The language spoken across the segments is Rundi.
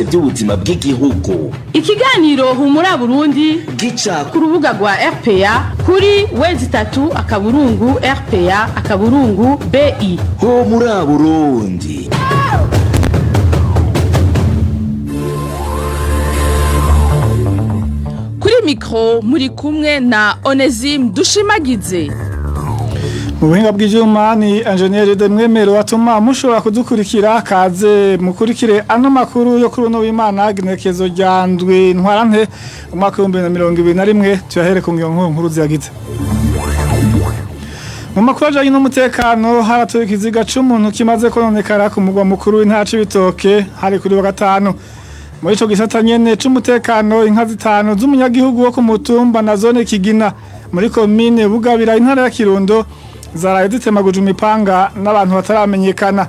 by'ubuzima bw'igihugu. Ikiganiro Humura Burundi gica ku rubuga rwa RPA kuri www.rpa.bi. Humura Burundi. Kuri mikro muri kumwe na Onesime Dushimagize. Mu buhinga bw'ivyuma ni Engineer de Mwemero atuma mushobora kudukurikira kaze mukurikire ano makuru yo kuri uno w'Imana genekezo ryandwi ntwarante umwaka wa 2021 tuyahere ku nkuru ziyagize. Mu makuru ajanye n'umutekano haratoye ikiziga c'umuntu kimaze kononekara ku mugwa mukuru w'intara c'Ibitoke hari kuri wa gatanu. Muri ico gisata nyene c'umutekano inka zitanu z'umunyagihugu wo ku mutumba na zone Kigina muri komine Bugabira intara ya Kirundo zaraye zitemaguje imipanga n'abantu bataramenyekana.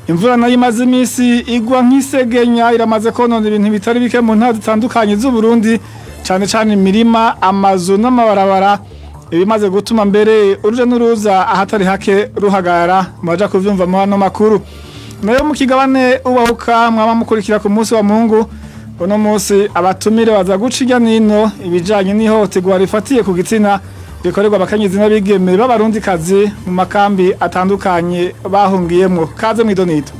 Imvura nayo imaze imisi igwa nk'isegenya iramaze konona ibintu bitari bike mu ntara zitandukanye z'u Burundi cane cane imirima amazu n'amabarabara ibimaze gutuma mbere uruje n'uruza ahatari hake ruhagarara mubaja kuvyumva mu hano makuru. Nayo mu kigabane ubahuka mwaba mukurikira ku munsi wa Mungu uno munsi abatumire baza guca irya nino ibijanye n'ihohoterwa rifatiye ku gitsina bikorerwa abakenyezi n'abigeme b'abarundikazi mu makambi atandukanye bahungiyemwo. Kaze mw'idonito.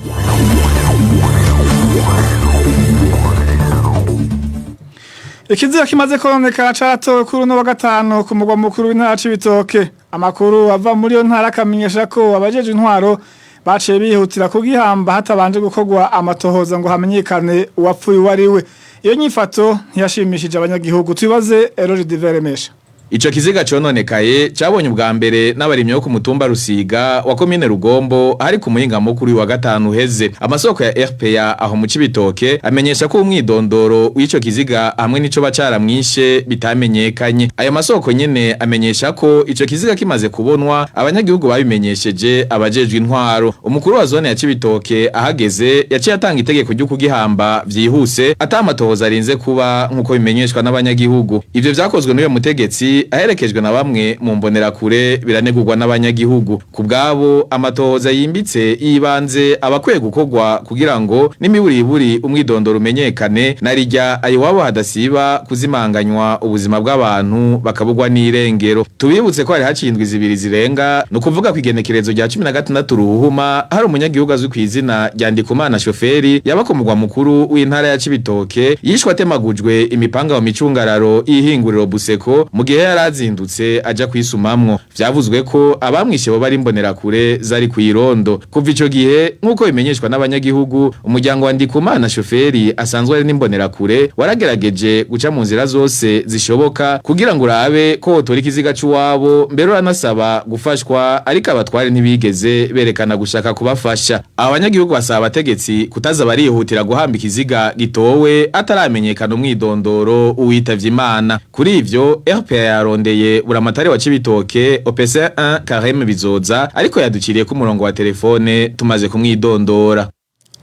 Ikiziga kimaze kononekara catowe kuri uno wa gatanu ku mugwa mukuru w'intara c'Ibitoke. Amakuru ava muri iyo ntara akamenyesha ko abajeje intwaro baciye bihutira kugihamba hatabanje gukorwa amatohoza ngo hamenyekane uwapfuye uwariwe. Iyo nyifato ntiyashimishije abanyagihugu. Tubibaze Eroge Diveremesha. Ico kiziga cononekaye cabonye ubwa mbere n'abarimyi bo ku mutumba Rusiga wa komine Rugombo hari ku muhinga mukuru wa gatanu heze. Amasoko ya RPA aho mu Cibitoke amenyesha ko umwidondoro w'ico kiziga hamwe n'ico bacaramwishe bitamenyekanye. Ayo masoko nyene amenyesha ko ico kiziga kimaze kubonwa abanyagihugu babimenyesheje abajejwe intwaro. Umukuru wa zone ya Cibitoke ahageze yaciye atanga itegeko ryo kugihamba vyihuse atamatohoza arinze kuba nkuko bimenyeshwa n'abanyagihugu. Ivyo vyakozwe n'uyo mutegetsi aherekejwe na bamwe mu mbonerakure biranegurwa n'abanyagihugu. Kubgabo amatohoza yimbitse yibanze abakwiye gukorwa kugira ngo n'imiburiburi umwidondoro umenyekane narijya ayiwabo hadasiba kuzimanganywa ubuzima bw'abantu bakabugwa n'irengero. Tubibutse ko hari hacindwe zibiri zirenga no kuvuga kwigenekerezo rya 16 ruhuma hari umunyagihugu azwi kw'izina rya Ndikumana shoferi yabakomugwa mukuru w'intara ya Cibitoke yishwe atemagujwe imipanga mu micungararo y'ihinguriro Buseko mu gihe yarazindutse aja kwisumamwo. Vyavuzwe ko abamwishe bo bari imbonerakure zari kwirondo. Kuva ico gihe nkuko bimenyeshwa n'abanyagihugu umuryango wa Ndikumana shoferi asanzwe ari n'imbonerakure waragerageje guca mu nzira zose zishoboka kugira ngo urabe ko hotora ikiziga c'uwabo mbere uranasaba gufashwa ariko abatware ntibigeze berekana gushaka kubafasha. Abanyagihugu basaba abategetsi kutaza barihutira guhamba ikiziga gitowe ataramenyekana umwidondoro uwitavye Imana. Kuri ivyo RPA yarondeye buramatari wa Cibitoke OPC 1 Kareme Bizoza ariko yaduciriye ku murongo wa telefone tumaze kumwidondora.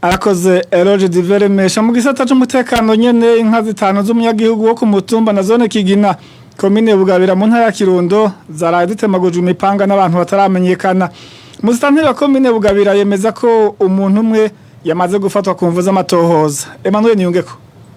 Arakoze Eroge Diveremesha. Mu gisata c'umutekano nyene inka zitanu z'umunyagihugu wo ku mutumba na zone Kigina komine Bugabira mu ntara ya Kirundo zaraye zitemagujwe imipanga n'abantu bataramenyekana. Musitanteri wa komine Bugabira yemeza ko umuntu umwe yamaze gufatwa ku mvu z'amatohoza. Emmanuel Niyungeko.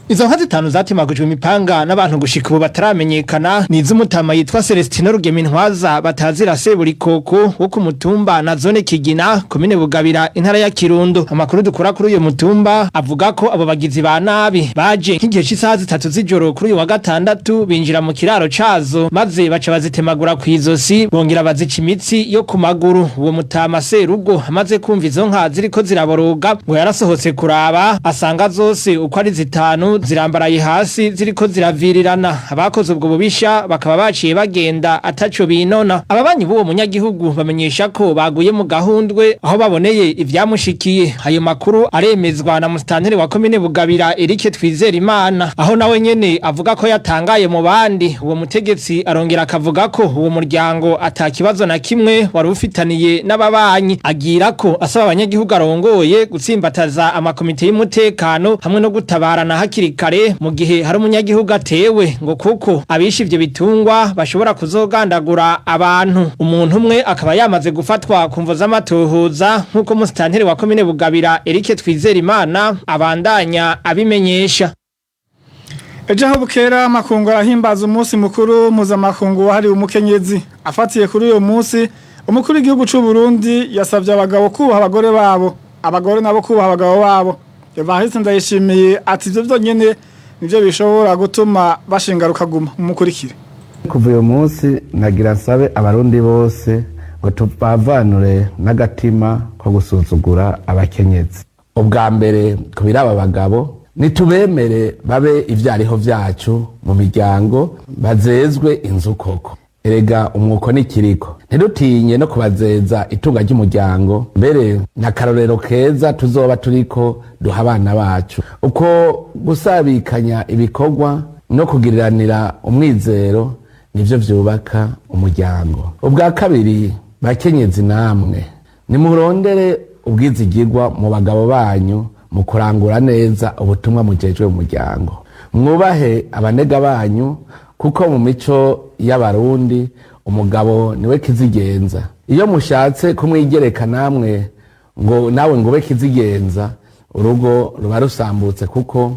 Izo nka zitanu zatemagujwe imipanga n'abantu gushika ubu bataramenyekana ni iz'umutama yitwa Celestino Rugemintwaza batazira Seburikoko wo ku mutumba na zone Kigina komine Bugabira intara ya Kirundo. Amakuru dukura kuri uyo mutumba avuga ko abo bagizi ba nabi baje nk'igihe cy'isaha 3 z'ijoro kuri uyu wa gatandatu binjira mu kiraro cazo maze baca bazitemagura kw'izosi bongera bazica imitsi yo ku maguru. Uwo mutama Serugo amaze kumva izo nka ziriko ziraboroga ngo yarasohotse kuraba asanga zose uko ari zitanu zirambaraye hasi ziriko ziravirirana. Abakoze ubwo bubisha bakaba baciye bagenda ataco binona. Ababanyi b'uwo munyagihugu bamenyesha ko baguye mu gahundwe aho baboneye ivyamushikiye. Ayo makuru aremezwa na musitanteri wa komine Bugabira Eric Twizerimana aho nawe nyene avuga ko yatangaye mu bandi. Uwo mutegetsi arongera akavuga ko uwo muryango atakibazo na kimwe wari ufitaniye n'ababanyi. Agira ko asaba abanyagihugu arongoye gutsimbataza amakomite y'umutekano hamwe no gutabarana hakiri hakiri kare mu gihe hari umunyagihugu atewe ngo kuko abishe ivyo bitungwa bashobora kuzogandagura abantu. Umuntu umwe akaba yamaze gufatwa ku mvo z'amatohoza nk'uko musitanteri wa komine Bugabira Eric Twizerimana abandanya abimenyesha. Ejo aho bukera amakungu arahimbaza umunsi mukuru mpuzamakungu wahariwe umukenyezi. Afatiye kuri uyo munsi, umukuru w'igihugu c'u Burundi yasavye abagabo kubaha abagore babo, abagore nabo kubaha abagabo babo. Evariste Ndayishimiye ati ivyo vyonyene nivyo bishobora gutuma bashingaruka guma umukurikire. Kuva uyu munsi nagira nsabe abarundi bose ngo tubavanure n'agatima ko gusuzugura abakenyezi. Ubwa mbere kubiraba abagabo nitubemere babe ivyariho vyacu mu miryango bazezwe inzu koko. Erega umwuko nikiriko ntidutinye no kubazeza itunga ry'umuryango mbere na karorero keza tuzoba turiko duha abana bacu. Uko gusabikanya ibikorwa no kugiriranira umwizero nivyo vyubaka umuryango. Ubwa kabiri bakenyezi namwe nimurondere ubwizigirwa mu bagabo banyu mu kurangura neza ubutumwa mujejwe mu muryango. Mwubahe abanega banyu kuko mu mico y'abarundi umugabo niwe kizigenza. Iyo mushatse kumwigereka namwe ngo nawe ngobe kizigenza urugo ruba rusambutse kuko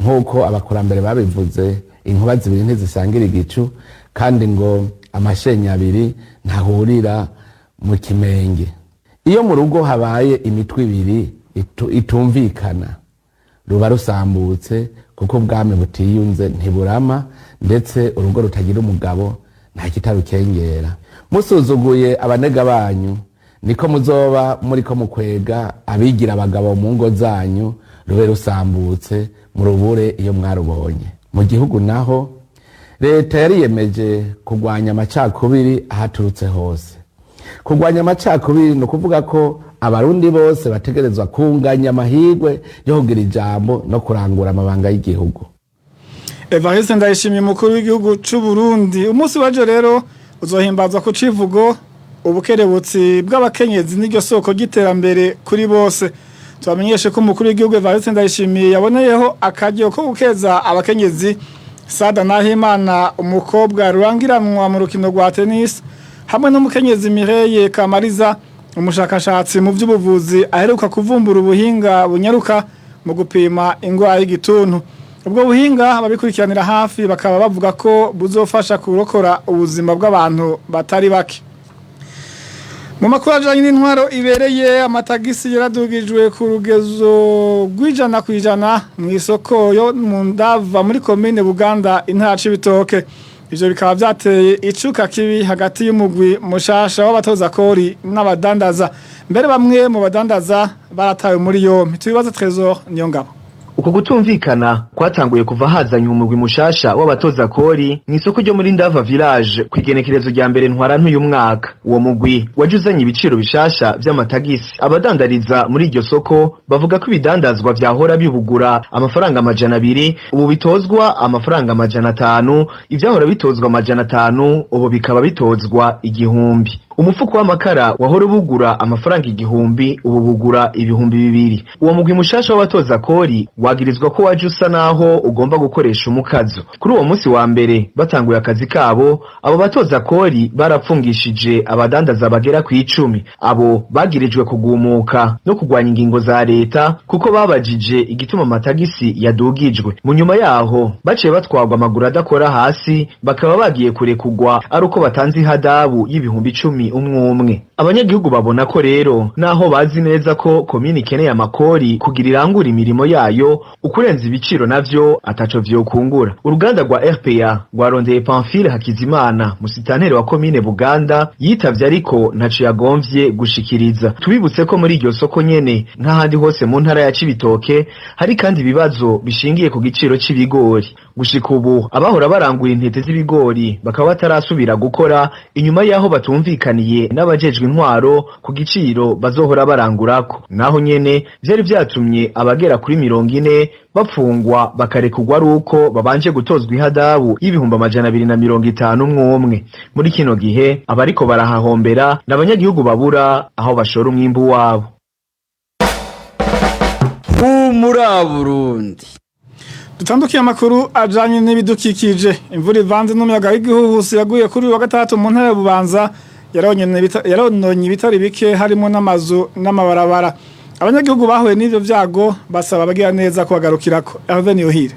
nk'uko abakurambere babivuze inkuba zibiri ntizisangira igicu kandi ngo amashenya abiri ntahurira mu kimenge. Iyo mu rugo habaye imitwe ibiri itumvikana ruba rusambutse kuko ubwami butiyunze ntiburama ndetse urugo rutagira umugabo nta kitarukengera. Musuzuguye abanega banyu niko muzoba muriko mukwega abigira abagabo mu ngo zanyu rube rusambutse mu rubure iyo mwarubonye. Mu gihugu naho leta yariyemeje kugwanya amacakubiri ahaturutse hose. Kugwanya amacakubiri no kuvuga ko abarundi bose bategerezwa kunganya amahirwe yo kugira ijambo no kurangura amabanga y'igihugu. Evariste Ndayishimiye umukuru w'igihugu c'u Burundi. Umunsi waje rero uzohimbazwa ku civugo ubukerebutsi bw'abakenyezi n'iryo soko ry'iterambere kuri bose. Tubamenyeshe ko umukuru w'igihugu Evariste Ndayishimiye yaboneyeho akaryo ko gukeza abakenyezi Sada Nahimana umukobwa rurangiranwa mu rukino rwa tennis hamwe n'umukenyezi Mireille Kamariza umushakashatsi mu by'ubuvuzi aheruka kuvumbura ubuhinga bunyaruka mu gupima ingwara y'igituntu. Ubwo buhinga ababikurikiranira hafi bakaba bavuga ko buzofasha kurokora ubuzima bw'abantu batari bake. Mu makuru ajanye n'intwaro ibereye amatagisi yaradugijwe ku rugezo rw'ijana kwijana mu isoko yo mu Ndava muri komine Buganda intara c'Ibitoke. Ivyo bikaba vyateye icuka kibi hagati y'umugwi mushasha w'abatoza kori n'abadandaza. Mbere bamwe mu badandaza baratawe muri yompi. Tubibaza Trésor Niyongabo. Uko gutumvikana kwatanguye kuva hazanye umugwi mushasha w'abatoza kori n'isoko ryo muri Ndava village kwigenekerezo rya mbere ntwarante uyu mwaka. Uwo mugwi wajuzanye ibiciro bishasha vy'amatagisi. Abadandariza muri iryo soko bavuga ko ibidandazwa vyahora bibugura amafaranga 200 ubu bitozwa amafaranga 500, ivyahora bitozwa 500 ubu bikaba bitozwa 1000. Umufuko w'amakara wahora bugura amafaranga 1000 ubu bugura 2000. Uwo mugwi mushasha w'abatoza kori wagirizwa ko waje usa naho ugomba gukoresha umukazo. Kuri uwo munsi wa mbere batanguye akazi kabo abo batoza kori barapfungishije abadandaza bagera ku 10. Abo bagirijwe kugumuka no kugwanya ingingo za leta kuko babajije igituma amatagisi yadugijwe. Mu nyuma yaho baciye batwagwa amaguru adakora hasi bakaba bagiye kure kugwa ari uko batanze ihadabu y'ibihumbi 10 umwe. Abanyagihugu babona ko rero naho bazi neza ko komini ikeneye amakori kugira irangura imirimo yayo ukurenza ibiciro navyo ataco vyokungura. Uruganda rwa RPA rwarondeye Pamphile Hakizimana musitanteri wa komine Buganda yitavye ariko ntaco yagomvye gushikiriza. Tubibutse ko muri iryo soko nyene nk'ahandi hose mu ntara ya Cibitoke hari kandi ibibazo bishingiye ku giciro c'ibigori. Gushika ubu abahora barangura intete z'ibigori bakaba batarasubira gukora inyuma yaho batumvikaniye n'abajejwe intwaro ku giciro bazohora barangurako. Naho nyene vyari vyatumye abagera kuri 40 bapfungwa bakarekugwa ruko babanje gutozwa ihadabu y'ibihumbi 250 umwe. Muri kino gihe abariko barahahombera n'abanyagihugu babura aho bashora umwimbu wabo. Humura Burundi. Dutandukiye amakuru ajanye n'ibidukikije. Imvura ivanze n'umuyaga w'igihuhusi yaguye kuri wa gatatu mu ntara ya Bubanza yarononye ibitari bike harimo n'amazu n'amabarabara. Abanyagihugu bahuye n'ivyo vyago basaba abagira neza kubagarukirako. Hervé Yohire.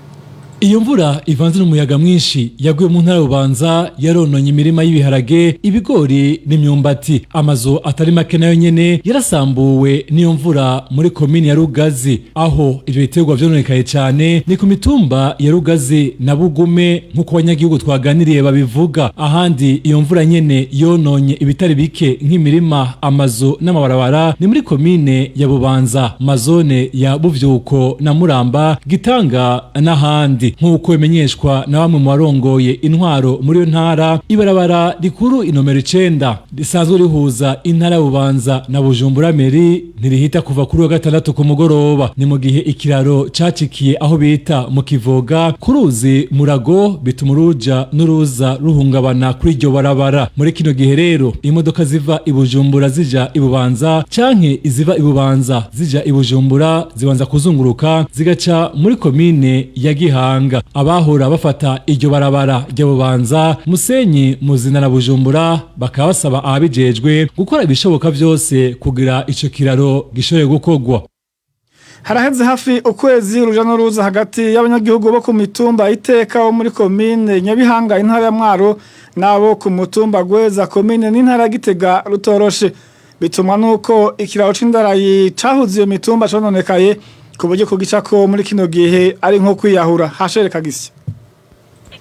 Iyo mvura ivanze n'umuyaga mwinshi yaguye mu ntara y'Ububanza yarononye imirima y'ibiharage, ibigori n'imyumbati. Amazu atari make nayo nyene yarasambuwe n'iyo mvura muri komine ya Rugazi. Aho ivyo biterwa vyononekaye cyane ni ku mitumba ya Rugazi na Bugume nk'uko abanyagihugu twaganiriye babivuga. Ahandi iyo mvura nyene yononye ibitari bike nk'imirima, amazu n'amabarabara ni muri komine ya Bubanza, mazone ya Buvyuko na Muramba, Gitanga n'ahandi. Nk'uko bimenyeshwa na bamwe mu barongoye intwaro muri yo ntara, ibarabara rikuru inomero 9 risanzwe rihuza intara y'Ububanza na Bujumbura meri ntirihita kuva kuri wa gatandatu ku mugoroba. Ni mu gihe ikiraro cacikiye aho bita mu Kivoga kuruzi Murago, bituma uruja n'uruza ruhungabana kuri iryo barabara. Muri kino gihe rero imodoka ziva i Bujumbura zija i Bubanza canke iziva i Bubanza zija i Bujumbura zibanza kuzunguruka zigaca muri komine ya Gihanga. Abahora bafata iryo barabara rya Bubanza, Musenyi, Muzina na Bujumbura bakaba basaba ababijejwe gukora ibishoboka vyose kugira ico kiraro gishoboye gukorwa. Haraheze hafi ukwezi uruja n'uruza hagati y'abanyagihugu bo ku mitumba Iteka wo muri komine Nyabihanga intara ya Mwaro nabo ku mutumba Gweza komine n'intara ya Gitega rutoroshe. Bitumwa nuko ikiraro c'indarayi cahuze iyo mitumba cononekaye ku buryo kugicako muri kino gihe ari nko kwiyahura. Hashereka gisi.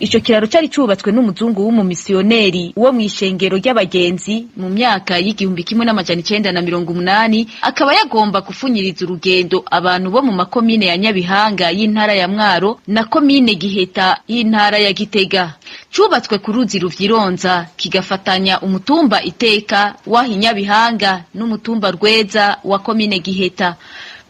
Ico kiraro cari cubatswe n'umuzungu w'umumisioneri wo mw'ishengero ry'abagenzi mu myaka y'igihumbi kimwe n'amajana 980, akaba yagomba kufunyiriza urugendo abantu bo mu makomine ya Nyabihanga y'intara ya Mwaro na komine Giheta y'intara ya Gitega. Cubatswe ku ruzi Ruvyironza kigafatanya umutumba Iteka wa Nyabihanga n'umutumba Rweza wa komine Giheta.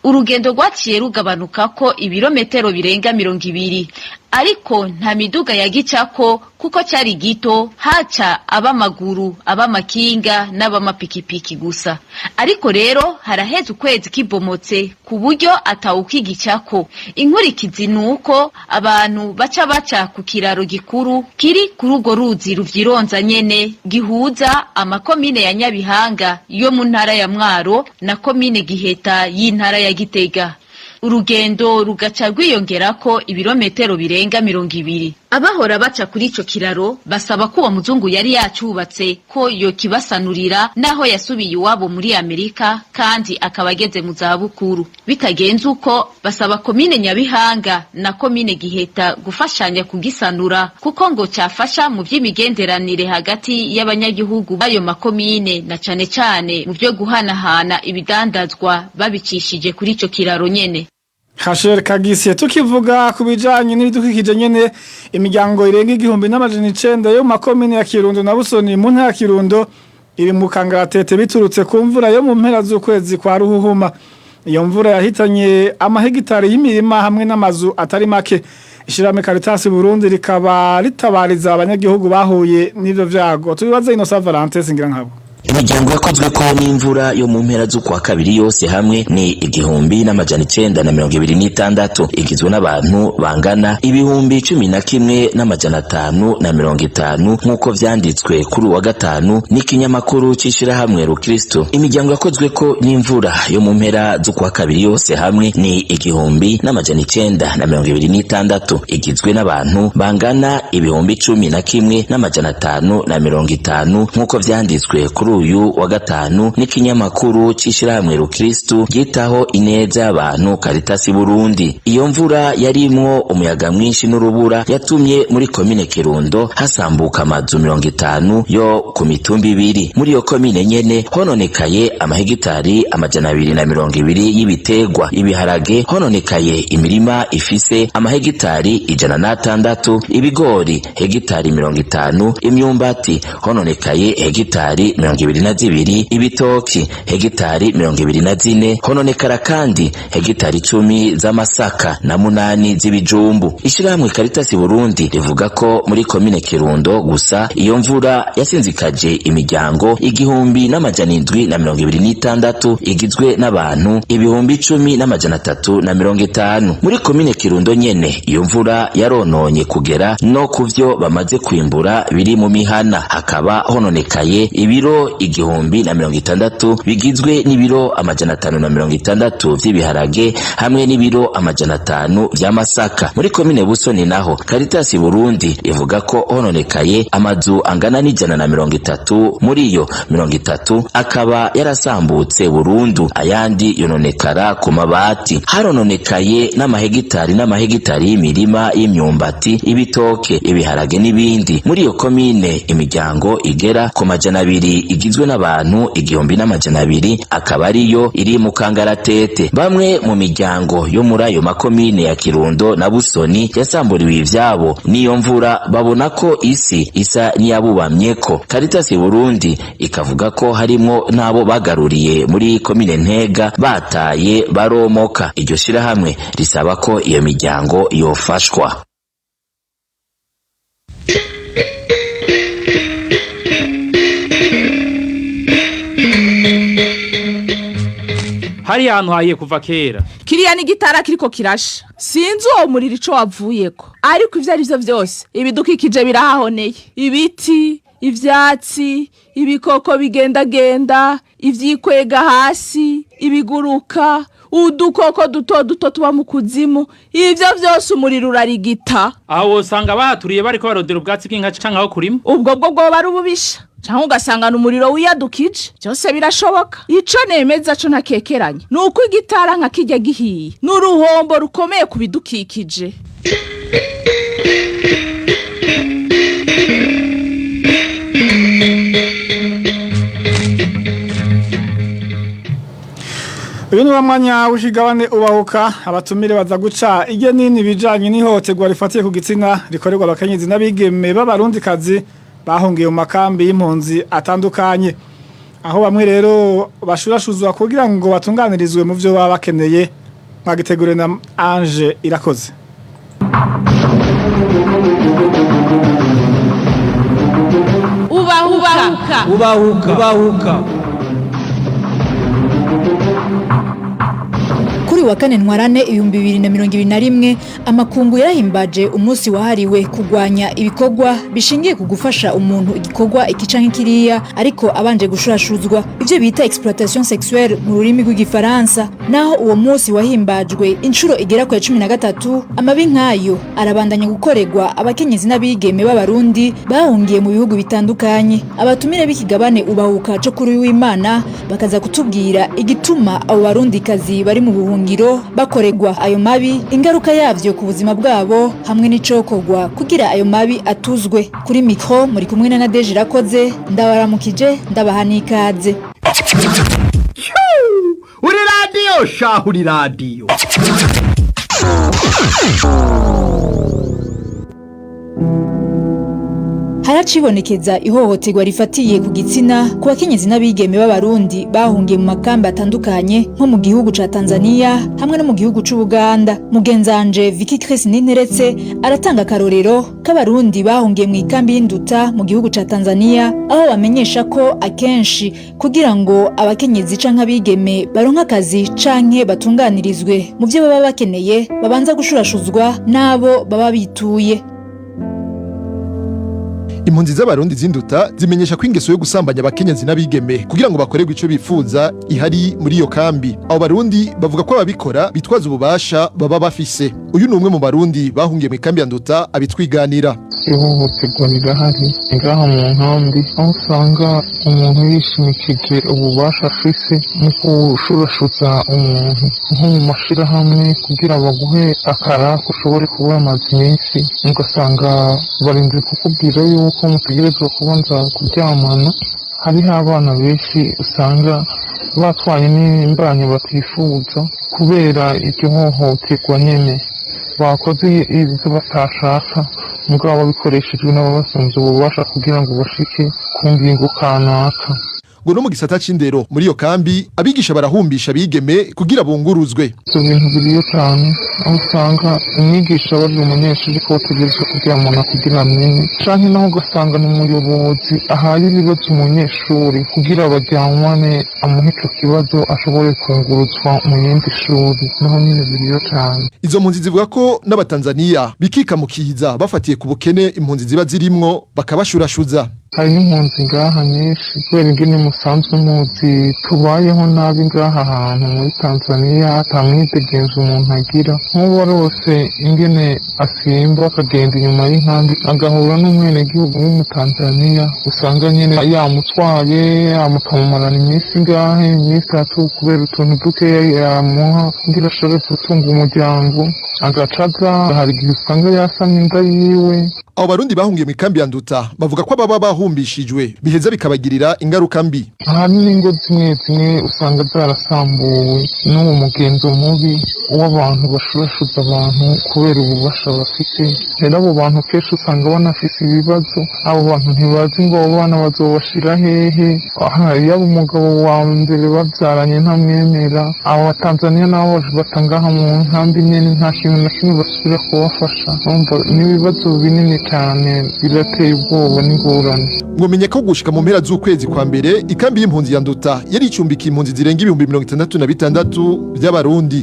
Urugendo rwaciye rugabanuka ko ibirometero birenga 200, ariko nta miduga yagicako kuko cyari gito, haca abamaguru, abamakinga n'abamapikipiki gusa. Ariko rero haraheze ukwezi kibomotse ku buryo atawukigicako. Inkurikizi nuko abantu baca ku kiraro gikuru kiri kuri urwo ruzi Ruvyironza nyene gihuza amakomine ya Nyabihanga yo mu ntara ya Mwaro na komine Giheta y'intara ya Gitega. Urugendo rugaca rwiyongerako ibirometero birenga 200. Abahora baca kuri ico kiraro basaba ko uwo muzungu yari yacubatse ko yo kibasanurira naho yasubiye iwabo muri Amerika kandi akabageze mu zabukuru. Bitagenze uko basaba komine Nyabihanga na komine Giheta gufashanya kugisanura kuko ngo cyafasha mu vy'imigenderanire hagati y'abanyagihugu bayo makomine na cane cane mu byo guhanahana ibidandazwa babicishije kuri ico kiraro nyene. Hashereka gisi. Tukivuga kubijanye n'ibidukikije nyene, imiryango irenga 1900 yo makomine ya Kirundo na Busoni mu ntara ya Kirundo iri mu kangaratete biturutse ku mvura yo mu mpera z'ukwezi kwa Ruhuhuma. Iyo mvura yahitanye amahegitari y'imirima hamwe n'amazu atari make. Ishirahamwe Caritas Burundi rikaba ritabariza abanyagihugu bahuye n'ivyo vyago. Tubibaze Innocent Valentin Singirankabo. Imiryango yakozwe ko n'imvura yo mu mpera z'ukwa kabiri yose hamwe ni 1926, igizwe n'abantu bangana 11,550 nk'uko vyanditswe kuri wa gatanu n'ikinyamakuru c'ishirahamwe Rukristo. Imiryango yakozwe ko n'imvura yo mu mpera z'ukwa kabiri yose hamwe ni 1926, igizwe n'abantu bangana 11,550 nk'uko vyanditswe kuri uyu wa gatanu n'ikinyamakuru c'ishirahamwe Rukristo gitaho ineza y'abantu Caritas Burundi. Iyo mvura yarimwo umuyaga mwinshi n'urubura yatumye muri komine Kirundo hasambuka amazu 50 yo ku mitumba 2. Muri iyo komine nyene hononekaye amahegitari 220 y'ibitegwa. Ibiharage hononekaye imirima ifise amahegitari 106, ibigori hegitari 50, imyumbati hononekaye hegitari 20 22, ibitoki hegitari 24, hononekara kandi hegitari 10 z'amasaka na 8 z'ibijumbu. Ishirahamwe Caritas Burundi rivuga ko muri komine Kirundo gusa iyo mvura yasinzikaje imiryango 1726 igizwe n'abantu 10,350. Muri komine Kirundo nyene iyo mvura yarononye kugera no kuvyo bamaze kwimbura biri mu mihana, hakaba hononekaye ibiro 1060 bigizwe n'ibiro 560 vy'ibiharage hamwe n'ibiro 500 vy'amasaka. Muri komine Busoni naho Caritas Burundi ivuga ko hononekaye amazu angana n'130, muri iyo 30 akaba yarasambutse burundu, ayandi yononekara ku mabati. Harononekaye n'amahegitari y'imirima y'imyumbati, ibitoke, ibiharage n'ibindi. Muri iyo komine imiryango igera ku 200 igizwe n'abantu 1200 akaba ariyo iri mu kangaratete. Bamwe mu miryango yo muri ayo makomine ya Kirundo na Busoni yasamburiwe ivyabo niyo mvura, babona ko isi isa niyabubamyeko. Caritas Burundi ikavuga ko harimo nabo bagaruriye muri komine Ntega bataye baromoka. Iryo shirahamwe risaba ko iyo miryango yofashwa. Hari ahantu hahiye kuva kera. Kiriya ni gitara kiriko kirasha. Sinzi uwo muriro ico wavuyeko. Ariko ivyo ari vyo vyose ibidukikije birahahoneye. Ibiti, ivyatsi, ibikoko bigendagenda, ivyikwega hasi, ibiguruka, udukoko duto tuba mu kuzimu. Ivyo vyose umuriro urarigita. Aho wosanga bahaturiye bariko barodera ubwatsi bw'inka canke aho kurima. Ubwo bari ububisha. Canke ugasangana umuriro wiyadukije. Byose birashoboka. Ico nemeza co ntakekeranye nuko igitara nka kijya gihiye n'uruhombo rukomeye kubidukikije. Uyu ni mwanya w'ishigabane ubahuka, abatumire baza guca igenini bijanye n'ihohoterwa rifatiye ku gitsina rikorerwa abakenyezi n'abigeme b'abarundikazi bahungiye mu makambi y'impunzi atandukanye. Aho bamwe rero bashurashuzwa kugira ngo batunganirizwe mu byo baba bakeneye. Mwagitegure na Ange Irakoze. Ubahuka. Kuri wa kane Ntwarante 2021 amakungu yarahimbaje umunsi wahariwe kugwanya ibikorwa bishingiye ku gufasha umuntu igikorwa ikicanke kiriya ariko abanje gushurashuzwa, ivyo bita exploitation sexuelle mu rurimi rw'igifaransa. Naho uwo munsi wahimbajwe inshuro igera ku 13, amabi nkayo arabandanya gukorerwa abakenyezi n'abigeme b'abarundi bahungiye mu bihugu bitandukanye. Abatumire b'ikigabane ubahuka cyo kuri w'Imana bakaza kutubwira igituma abo barundikazi bari mu buhungiro bakoregwa ayo mabi, ingaruka yavyo ku buzima bwabo hamwe n'icokorwa kugira ayo mabi atuzwe. Kuri mikro muri kumwe na Nadege Irakoze, ndabaramukije ndabaha n'ikaze. Uri radio shahuri radio. Haracibonekeza ihohoterwa rifatiye ku gitsina ku bakenyezi n'abigeme b'abarundi bahungiye mu makambi atandukanye nko mu gihugu ca Tanzania hamwe no mu gihugu c'u Buganda. Mugenzanje Vicky Chris Ninteretse aratanga karorero k'abarundi bahungiye mu ikambi y'Induta mu gihugu ca Tanzania, aho bamenyesha ko akenshi kugira ngo abakenyezi canke abigeme baronka akazi canke batunganirizwe mu byo baba bakeneye babanza gushurashuzwa nabo baba bituye. Impunzi z'abarundi z'Induta zimenyesha ko ingeso yo gusambanya abakenyezi n'abigeme kugira ngo bakorerwe ico bifuza ihari muri iyo kambi. Abo barundi bavuga ko ababikora bitwaza ububasha baba bafise. Uyu ni umwe mu barundi bahungiye mu kambi ya Nduta abitwiganira. Ihohoterwa rirahari ngaha mu nkambi, aho usanga umuntu yishimikije ububasha afise mu gushurashuza umuntu nko mu mashirahamwe kugira baguhe akara ushobore kuba amazi iminsi, ugasanga barinze kukubwira yuko mutegerezwa kubanza kuryamana. Hariho abana benshi usanga batwaye n'imbanyi batifuza kubera iryo hohoterwa nyene, bakoze ibyo batashaka mugabo bikoreshejwe n'ababasunze ububasha kugira ngo bashike ku ngingo kanaka. ngo no mu gisata c'indero muri iyo kambi abigisha barahumbisha bigeme kugira bunguruzwe. Ibintu biriyo cyane aho usanga umwigisha wari umunyeshuri ko utegerezwa kugira umuntu kugira amenye canke naho ugasanga n'umuyobozi ahaye ibibazo umunyeshuri kugira bajyanwane amuhe ico kibazo ashobore kunguruzwa mu yindi shuri naho nyine biriyo cyane. Izo mpunzi zivuga ko n'abatanzania bikikamukiza bafatiye ku bukene impunzi ziba zirimwo bakabashurashuza. Hari n'impunzi ngaha nyinshi kubera ingene musanzwe muzi tubayeho nabi ngaha hantu muri Tanzania atamwidegenza umuntu agira nk'ubu warose ingene asimba akagenda inyuma y'inkambi agahura n'umwenegihugu w'umutanzania usanga nyene yamutwaye amukamumarana iminsi ngahe iminsi itatu kubera utuntu dukeya yamuha kugira ashobore gutunga umuryango agacaza hari igihe usanga yasamye inda yiwe. Abo barundi bahungiye mu kambi ya Nduta bavuga ko baba bahumbishijwe biheza bikabagirira ingaruka mbi. Hari n'ingo zimwe usanga zarasambuwe n'uwo mugenzo mubi w'abantu bashurashuza abantu kubera ububasha bafite. Rero abo bantu kenshi usanga banafise ibibazo, abo bantu ntibazi ngo abo bana bazobashira hehe. Yaba umugabo wa mbere bavyaranye ntamwemera, abo Batanzania nabo batangaha mu nkambi nyene nta kintu na kimwe basubira kubafasha. N'ibibazo binini cyane birateye ubwoba n'ingorane. Ngomenye ko gushika mu mpera z'ukwezi kwa mbere ikambi y'impunzi ya Nduta yari icumbikiye impunzi zirenga 66,000 by'abarundi.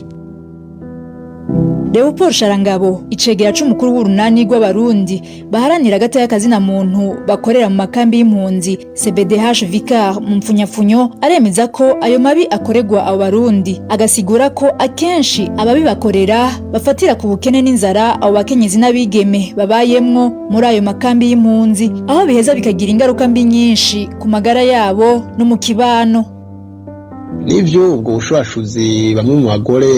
Leopold Sharangabo icegera c'umukuru w'urunani rw'abarundi baharanira agataya kazina muntu bakorera mu makambi y'impunzi CBDH Vicar mu mpfunyapfunyo aremeza ko ayo mabi akoregwa abo barundi agasigura ko akenshi ababibakorera bafatira ku bukene n'inzara abo bakenyezi n'abigeme babayemwo muri ayo makambi y'impunzi aho biheza bikagira ingaruka mbi nyinshi ku magara yabo no mu kibano. Nivyo ubwo bushurashuzi bamwe mu bagore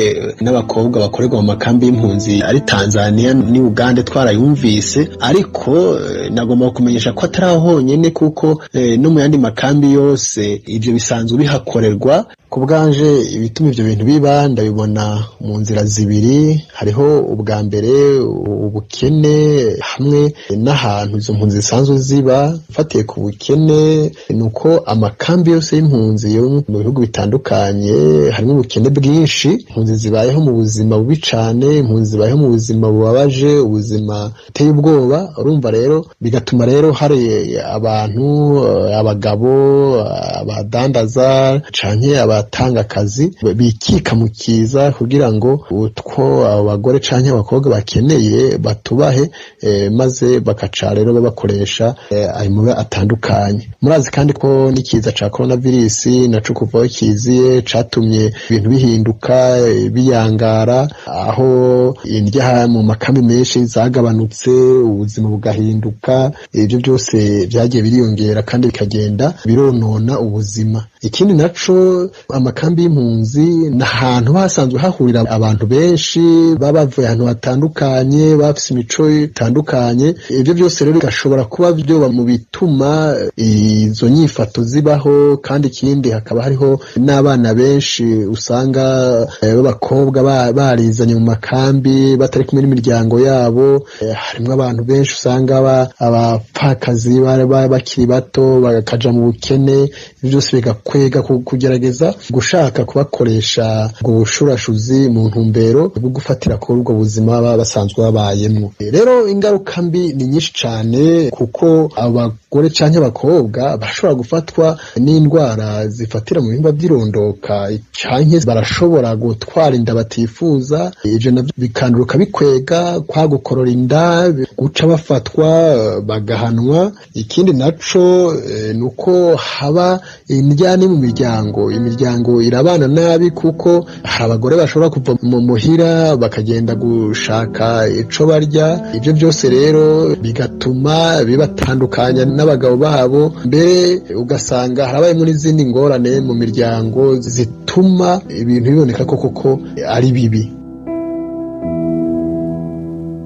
n'abakobwa bakorerwa mu makambi y'impunzi ari Tanzania ni Uganda twarayumvise, ariko nagomba kumenyesha ko atari honyene kuko no mu yandi makambi yose ivyo bisanzwe bihakorerwa. Kubwanje ibituma ivyo bintu biba ndabibona mu nzira zibiri. Hariho ubwa mbere ubukene hamwe n'ahantu izo mpunzi zisanzwe ziba. Fatiye ku bukene nuko amakambi yose y'impunzi yo mu bihugu bitandukanye harimo ubukene bwinshi. Impunzi zibayeho mu buzima bubi cane, impunzi zibayeho mu buzima bubabaje, ubuzima buteye ubwoba. Urumva rero bigatuma rero hari abantu, abagabo, abadandaza canke abatanga akazi bikikamukiza kugira ngo utwo abagore canke abakobwa bakeneye batubahe, maze bakaca rero babakoresha ayo atandukanye. Murazi kandi ko n'ikiza ca coronavirus naco kuva kiziye catumye ibintu bihinduka biyangara, aho indya mu makambi menshi zagabanutse, ubuzima bugahinduka. Ivyo byose byagiye biriyongera kandi bikagenda bironona ubuzima. Ikindi naco amakambi y'impunzi n'ahantu hasanzwe hahurira abantu benshi babavuye ahantu hatandukanye, bafise imico itandukanye. Ivyo byose rero bigashobora kuba byo mu bituma izo nyifato zibaho. Kandi ikindi hakaba hariho n'abana benshi usanga b'abakobwa barizanye mu makambi batari kumwe n'imiryango yabo. Harimwo abantu benshi usanga abapfakazi bakiri bato bakaja mu bukene. Ivyo byose bigakwega kugerageza gushaka kubakoresha ubwo bushurashuzi mu ntumbero bwo gufatira kuri ubwo buzima baba basanzwe babayemwo. Rero ingaruka mbi ni nyinshi cane kuko abagore canke abakobwa bashobora gufatwa n'indwara zifatira mu bihimba by'irondoka canke barashobora gutwara inda batifuza. Ivyo navyo bikanduruka bikwega kwa gukorora inda, guca bafatwa bagahanwa. Ikindi naco nuko haba indyane mu imiryango irabana nabi kuko hari abagore bashobora kuva mu muhira bakagenda gushaka ico barya. Ivyo byose rero bigatuma bibatandukanya n'abagabo babo, mbere ugasanga harabayemo n'izindi ngorane mu miryango zituma ibintu biboneka koko ari bibi.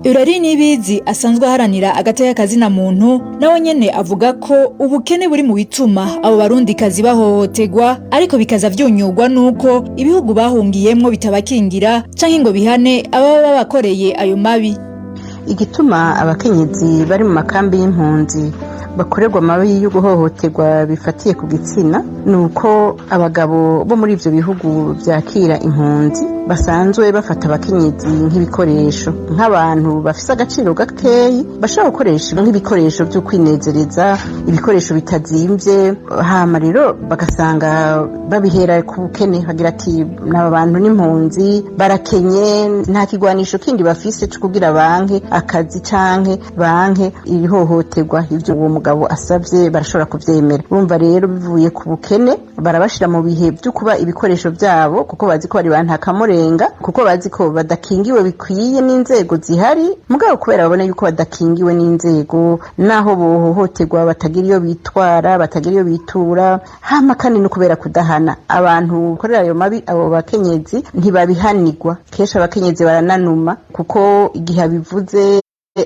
Urari Nibizi asanzwe haranira agataya kazina muntu nawe nyene avuga ko ubukene buri mu bituma abo barundi kazi bahohotegwa, ariko bikaza vyunyurwa nuko ibihugu bahungiyemwo bitabakingira canke ngo bihane ababa babakoreye ayo mabi. Igituma abakenyezi bari mu makambi y'impunzi bakorerwa amabi yo guhohoterwa bifatiye ku gitsina ni uko abagabo bo muri ivyo bihugu vyakira impunzi basanzwe bafata abakenyezi nk'ibikoresho nk'abantu bafise agaciro gakeyi bashobora gukoresha nk'ibikoresho vyo kwinezereza ibikoresho bitazimvye hama rero bagasanga babihera ku bukene bagira ati n'aba bantu n'impunzi barakenye nta kigwanisho kindi bafise cyo kugira banke akazi canke banke irihohoterwa ivyo uwo mugabo asavye barashobora kuvyemera urumva rero bivuye ku bukene barabashira mu bihe vyo kuba ibikoresho vyabo kuko bazi ko bari bantakamurenga kuko bazi ko badakingiwe bikwiye n'inzego zihari mugabo kubera babona yuko badakingiwe n'inzego naho bohohoterwa batagira iyo bitwara batagira iyo bitura hama kandi no kubera kudahana abantu korera ayo mabi abo bakenyezi ntibabihanirwa kesha abakenyezi barananuma kuko igihe abivuze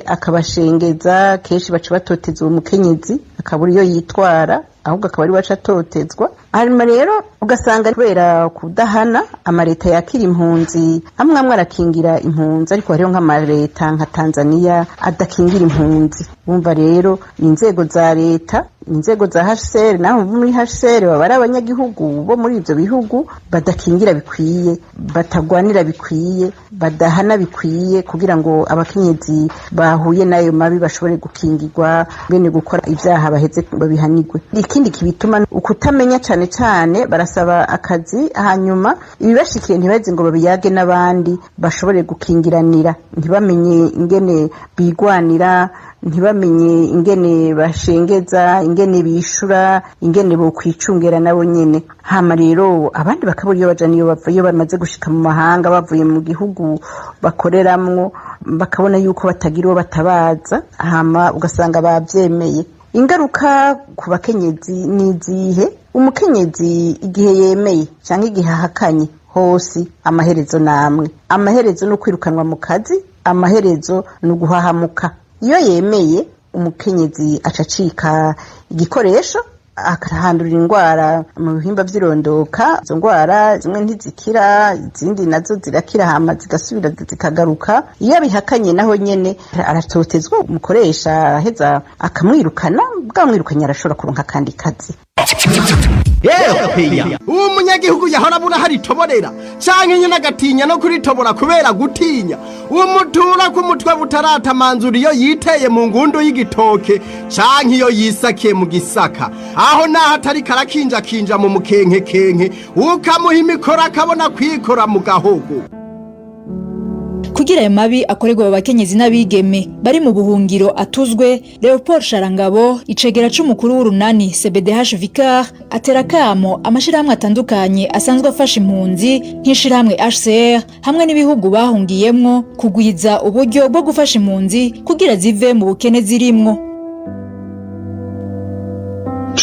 akabashengeza kenshi baca batoteza uwo mukenyezi akabura iyo yitwara ahubwo akaba ari waca atotezwa hanyuma rero ugasanga kubera kudahana amareta yakira impunzi amwe arakingira impunzi ariko hariho nk'amareta nka Tanzania adakingira impunzi bumva rero inzego za leta inzego za HCR naho muri HCR baba ari abanyagihugu bo muri ivyo bihugu badakingira bikwiye batagwanira bikwiye badahana bikwiye kugira ngo abakenyezi bahuye nayo mabi bashobore gukingirwa bene gukora ivyaha baheze babihanirwe ikindi kibituma ukutamenya cane cane barasaba akazi hanyuma ibibashikiye ntibazi ngo babiyage n'abandi bashobore gukingiranira ntibamenye ingene bigwanira ntibamenye ingene bashengeza ingene bishura ingene bo kwicungera nabo nyene hama rero abandi bakabura iyo baja niyo bavuye bamaze gushika mu mahanga bavuye mu gihugu bakoreramwo bakabona yuko batagira uwo batabaza hama ugasanga bavyemeye ingaruka ku bakenyezi n'izihe umukenyezi igihe yemeye canke igihe ahakanye hose amaherezo namwe amaherezo no kwirukanwa mu kazi amaherezo no guhahamuka iyo yemeye umukenyezi acacika igikoresho akahandurira indwara mu bihimba vy'irondoka izo ndwara zimwe ntizikira izindi nazo zirakira hama zigasubira zikagaruka iyo abihakanye naho nyene aratotezwa umukoresha araheza akamwirukana bwamwirukanye arashobora kuronka kandi kazi uwo munyagihugu yahora abura haritoborera canke nyene agatinya no kuritobora kubera gutinya uwo mutura ku mutwe butaratamanzura iyo yiteye mu ngundu y'igitoke canke iyo yisakiye mu gisaka aho naho atari karakinja mu mukenke ukamuha imikoro akabona kwikora mu gahogo kugira ayo mabi akorerwa abakenyezi n'abigeme bari mu buhungiro atuzwe Leopold Sharangabo icegera c'umukuru w'urunani CBDH Vicar atera kamo amashirahamwe atandukanye asanzwe afasha impunzi nk'ishirahamwe HCR hamwe n'ibihugu bahungiyemwo kugwiza uburyo bwo gufasha impunzi kugira zive mu bukene zirimwo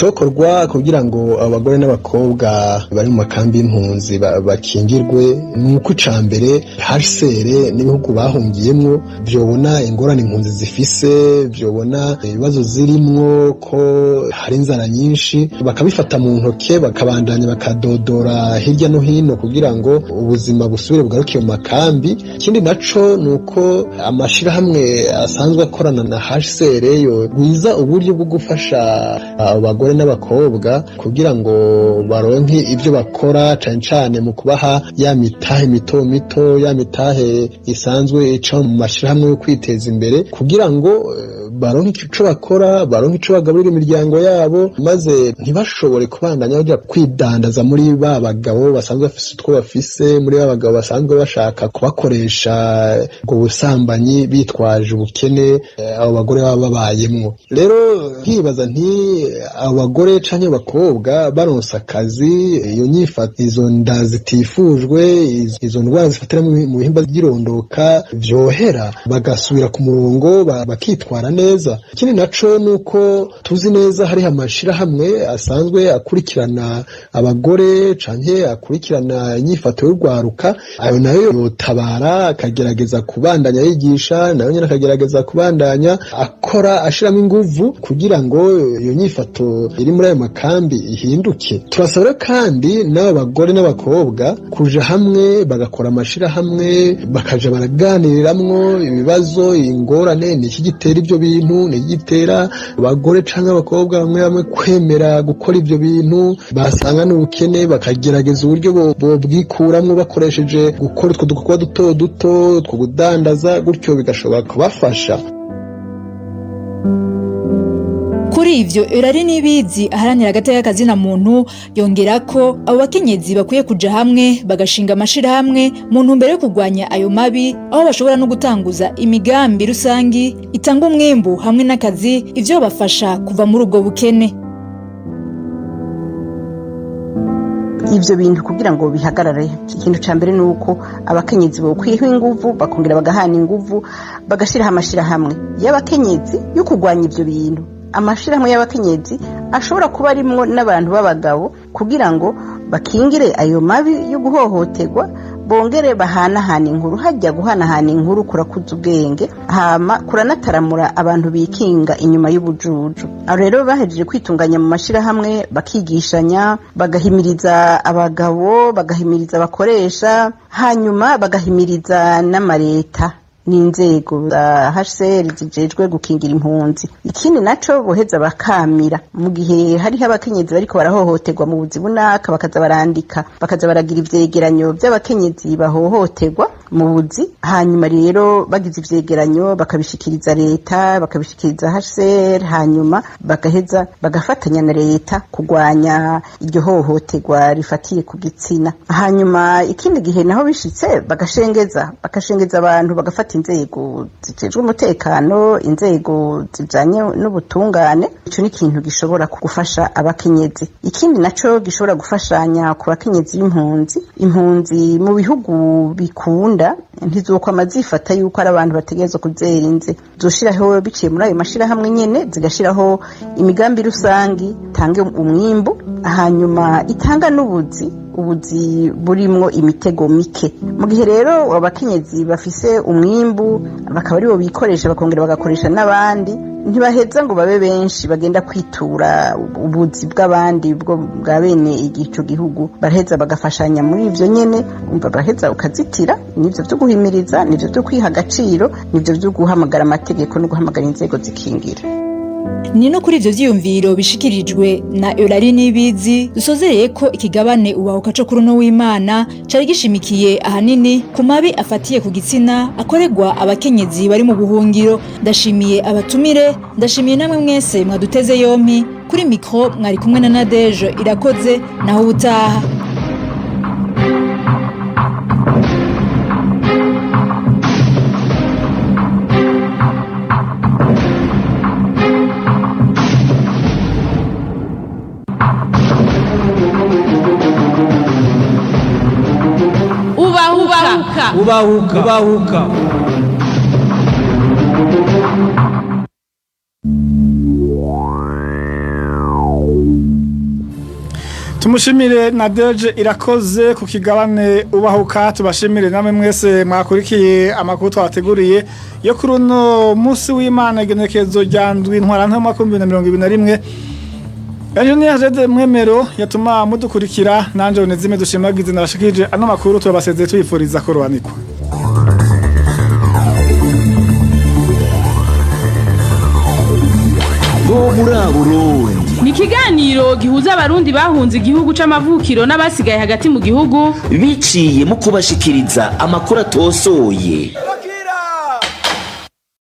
cokorwa kugira ngo abagore n'abakobwa bari mu makambi y'impunzi bakingirwe nuko icambere HCR n'ibihugu bahungiyemwo byobona ingorane impunzi zifise byobona ibibazo zirimwo ko hari inzara nyinshi bakabifata mu ntoke bakabandanya bakadodora hirya no hino kugira ngo ubuzima busubire bugaruke mu makambi ikindi naco nuko amashirahamwe asanzwe akorana na HCR yo gwiza uburyo bwo gufasha abagore n'abakobwa kugira ngo baronke ivyo bakora cane cane mu kubaha ya mitahe mito ya mitahe isanzwe ica mu mashirahamwe yo kwiteza imbere kugira ngo baronke ico bakora baronke ico bagaburira imiryango yabo maze ntibashobore kubandanya baja kwidandaza muri ba bagabo basanzwe bafise utwo bafise muri ba bagabo basanzwe bashaka kubakoresha ubwo busambanyi bitwaje ubukene abo bagore baba babayemwo rero nkibaza nti abagore canke abakobwa baronsa akazi iyo nyifata izo nda zitifujwe izo ndwara zifatira mu bihimba by'irondoka vyohera bagasubira ku murongo bakitwara neza ikindi naco nuko tuzi neza hari amashirahamwe asanzwe akurikirana abagore canke akurikirana inyifato y'urwaruka ayo nayo yotabara akagerageza kubandanya yigisha nayo nyene akagerageza kubandanya akora ashiramo inguvu kugira ngo iyo nyifato iri muri ayo makambi ihinduke turasaba kandi n'abo bagore n'abakobwa kuja hamwe bagakora amashirahamwe bakaja baraganiriramwo ibibazo ingorane niki gitera ivyo bintu nigitera abagore canke abakobwa bamwe bamwe kwemera gukora ivyo bintu basanga n'ubukene bakagerageza uburyo bobwikuramwo bakoresheje gukora utwo dukorwa duto duto two kudandaza gutyo bigashobora kubafasha. Kuri ivyo Eurari Nibizi aharanira agateka kazina muntu yongera ko abo bakenyezi bakwiye kuja hamwe bagashinga amashirahamwe mu ntumbero yo kurwanya ayo mabi aho bashobora no gutanguza imigambi rusangi itanga umwimbu hamwe n'akazi ivyo bafasha kuva muri ubwo bukene. Ivyo bintu kugira ngo bihagarare ikintu ca mbere nuko abakenyezi bokwiha inguvu bakongera bagahana inguvu bagashiraho amashirahamwe y'abakenyezi yo kurwanya ivyo bintu. Amashirahamwe y'abakenyezi ashobora kuba arimwo n'abantu b'abagabo kugira ngo bakingire ayo mabi yo guhohoterwa bongere bahanahana inkuru. Hajya guhanahana inkuru kurakuza ubwenge hama kuranataramura abantu bikinga inyuma y'ubujuju. Aro rero bahejeje kwitunganya mu mashirahamwe bakigishanya bagahimiriza abagabo bagahimiriza abakoresha hanyuma bagahimiriza n'amareta n'inzego za HCR zijejwe gukingira impunzi. Ikindi naco boheza bakamira mu gihe hariho abakenyezi bariko barahohoterwa mu buzi bunaka bakaza barandika bakaza baragira ivyegeranyo by'abakenyezi bahohoterwa mu buzi hanyuma rero bagize ivyegeranyo bakabishikiriza leta bakabishikiriza HCR hanyuma bagaheza bagafatanya na leta kurwanya iryo hohoterwa rifatiye ku gitsina. Hanyuma ikindi gihe naho bishitse bagashengeza abantu bagafata inzego zijejwe umutekano inzego zijanye n'ubutungane. Ico ni ikintu gishobora gufasha abakenyezi. Ikindi naco gishobora gufashanya ku bakenyezi impunzi mu bihugu bikunda ntizokwa amazifata yuko ari abantu bategerezwa kuzerinze zoshiraho biciye muri ayo mashirahamwe nyene zigashiraho imigambi rusangi tange umwimbu hanyuma itanga n'ubuzi burimwo imitego mike. Mu gihe rero abakenyezi bafise umwimbu bakaba aribo bikoresha bakongera bagakoresha n'abandi ntibaheza ngo babe benshi bagenda kwitura ubuzi bw'abandi bwa bene igico gihugu baraheza bagafashanya muri ivyo nyene umva baraheza ukazitira nivyo byo guhimiriza nivyo byo kwiha agaciro nivyo byo guhamagara amategeko no guhamagara inzego zikingira. Ni no kuri ivyo vyiyumviro bishikirijwe na Eurari Nibizi dusozereye ko ikigabane ubahuka co kuri no w'Imana cari gishimikiye ahanini ku mabi afatiye ku gitsina akoregwa abakenyezi bari mu buhungiro. Ndashimiye abatumire ndashimiye namwe mwese mwaduteze yompi kuri mikro mwari kumwe na Nadege Irakoze naho ubutaha. Ubahuka. Tumushimire Nadege Irakoze ku kigabane ubahuka. Tubashimire namwe mwese mwakurikiye amakuru twabateguriye yo kuri uno munsi w'Imana igenekerezo rya ndwi ntwarante mu 2021. Engineer Mwemero yatuma mudukurikira nanje unezime dushimagize nabashikije ano makuru turabasezeye tuyifuriza ko rubanikwa. Ni ikiganiro gihuza abarundi bahunze igihugu c'amavukiro n'abasigaye hagati mu gihugu biciye mu kubashikiriza amakuru atosoye.